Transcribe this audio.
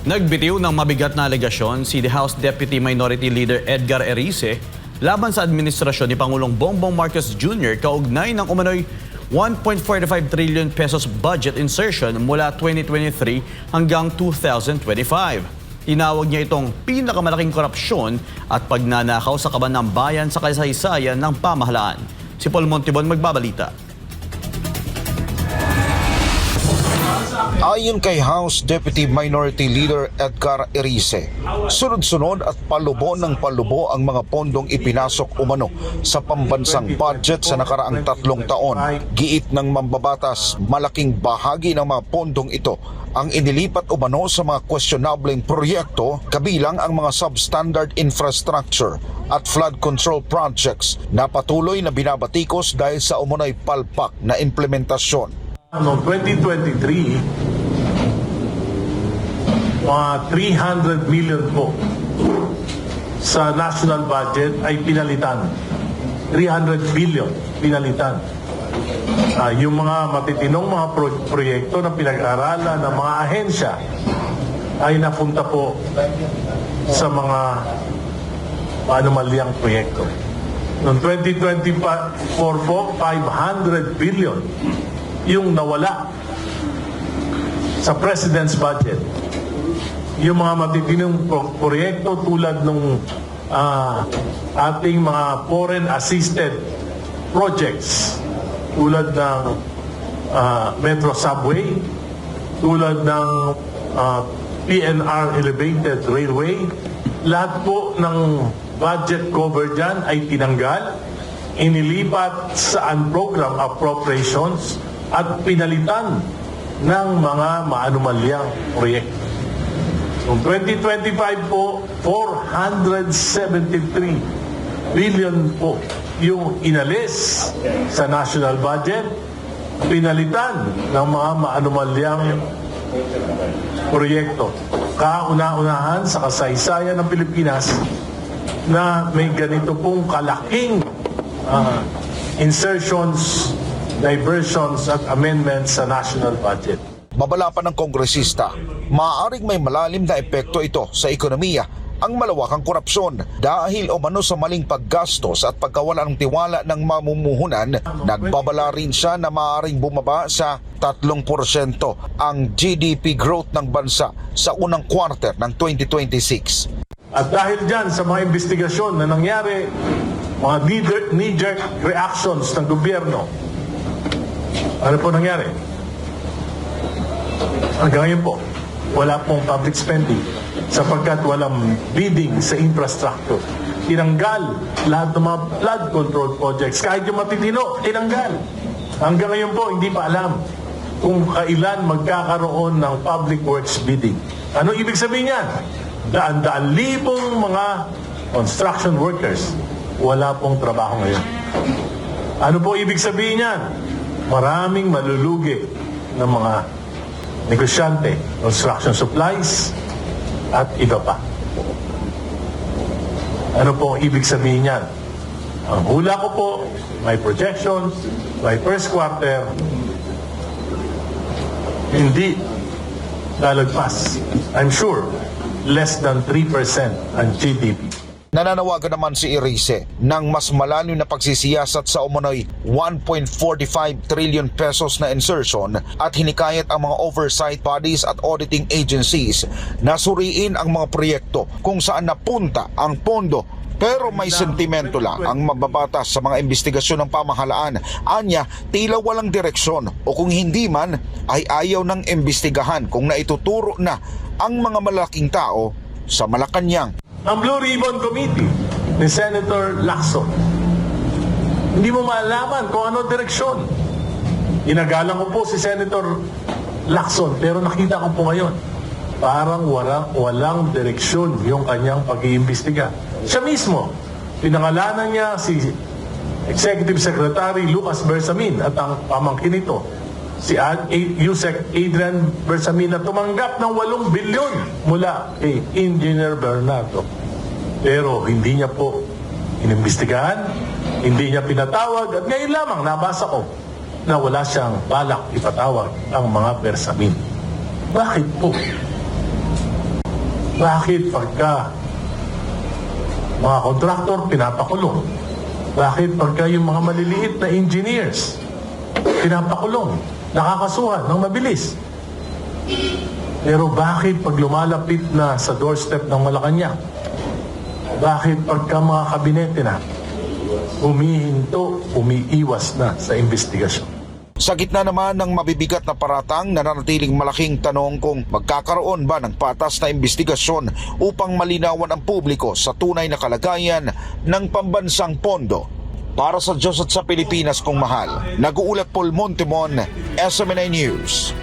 Nagbitiw ng mabigat na alegasyon si the House Deputy Minority Leader Edgar Erice laban sa administrasyon ni Pangulong Bongbong Marcos Jr. kaugnay ng umano'y 1.45 trillion pesos budget insertion mula 2023 hanggang 2025. Tinawag niya itong pinakamalaking korupsyon at pagnanakaw sa kaban ng bayan sa kasaysayan ng pamahalaan. Si Paul Montibon magbabalita. Ayon kay House Deputy Minority Leader Edgar Erice, sunod-sunod at palubo ng palubo ang mga pondong ipinasok umano sa pambansang budget sa nakaraang 3 taon. Giit ng mambabatas, malaking bahagi ng mga pondong ito ang inilipat umano sa mga questionableng proyekto, kabilang ang mga substandard infrastructure at flood control projects na patuloy na binabatikos dahil sa umano'y palpak na implementasyon. Noong 2023, mga 300 million po sa national budget ay pinalitan. 300 billion pinalitan. Yung mga matitinong mga proyekto na pinag-aralan ng mga ahensya ay napunta po sa mga anomalyang proyekto. Noong 2024 po, 500 billion yung nawala sa President's budget. Yung mga matitinong proyekto tulad ng ating mga foreign assisted projects tulad ng Metro Subway, tulad ng PNR Elevated Railway, lahat po ng budget cover dyan ay tinanggal, inilipat sa unprogrammed appropriations at pinalitan ng mga maanumalyang proyekto. Noong 2025 po, 473 billion po yung inalis sa national budget, pinalitan ng mga maanumalyang proyekto. Kauna-unahan sa kasaysayan ng Pilipinas na may ganito pong kalaking insertions, diversions at amendments sa national budget. Babala pa ng kongresista, maaaring may malalim na epekto ito sa ekonomiya ang malawakang korupsyon dahil umano sa maling paggastos at pagkawala ng tiwala ng mamumuhunan. Nagbabala rin siya na maaaring bumaba sa 3% ang GDP growth ng bansa sa unang quarter ng 2026. At dahil dyan sa mga investigasyon na nangyari, mga knee-jerk reactions ng gobyerno, ano po nangyari? Hanggang ngayon po, wala pong public spending sapagkat walang bidding sa infrastructure. Tinanggal lahat ng mga flood control projects. Kahit yung matitino, tinanggal. Hanggang ngayon po, hindi pa alam kung kailan magkakaroon ng public works bidding. Ano ibig sabihin yan? Daan-daan libong mga construction workers, wala pong trabaho ngayon. Ano po ibig sabihin yan? Maraming malulugi ng mga negosyante, construction supplies, at iba pa. Ano po ibig sabihin yan? Ang hula ko po, may projections, by first quarter, hindi lalagpas. I'm sure, less than 3% ang GDP. Nananawagan naman si Erice ng mas malalim na pagsisiyasat sa umano'y 1.45 trillion pesos na insertion at hinikayat ang mga oversight bodies at auditing agencies na suriin ang mga proyekto kung saan napunta ang pondo. Pero may sentimento lang ang mababatas sa mga investigasyon ng pamahalaan. Anya, tila walang direksyon o kung hindi man ay ayaw ng imbestigahan kung naituturo na ang mga malaking tao sa Malacanang. Ang Blue Ribbon Committee ni Senator Lacson, hindi mo maalaman kung ano direksyon. Inagalang ko po si Senator Lacson, pero nakita ko po ngayon, parang walang direksyon yung kanyang pag-iimbestiga. Siya mismo, pinangalanan niya si Executive Secretary Lucas Bersamin at ang pamangkin nito, si Yusek Adrian Bersamin, na tumanggap ng 8 bilyon mula kay Engineer Bernardo. Pero hindi niya po inimbestigahan, hindi niya pinatawag, at ngayon lamang nabasa ko na wala siyang balak ipatawag ang mga Bersamin. Bakit po? Bakit pagka mga kontraktor pinapakulong? Bakit pagka yung mga maliliit na engineers pinapakulong, nakakasuhan ng mabilis? Pero bakit pag lumalapit na sa doorstep ng Malacanang? Bakit pagka mga kabinete na humihinto, umiiwas na sa investigasyon? Sa gitna naman ng mabibigat na paratang, nananatiling malaking tanong kung magkakaroon ba ng patas na investigasyon upang malinawan ang publiko sa tunay na kalagayan ng pambansang pondo. Para sa Diyos at sa Pilipinas kong mahal, nag-uulat Paul Montemon, SMNI News.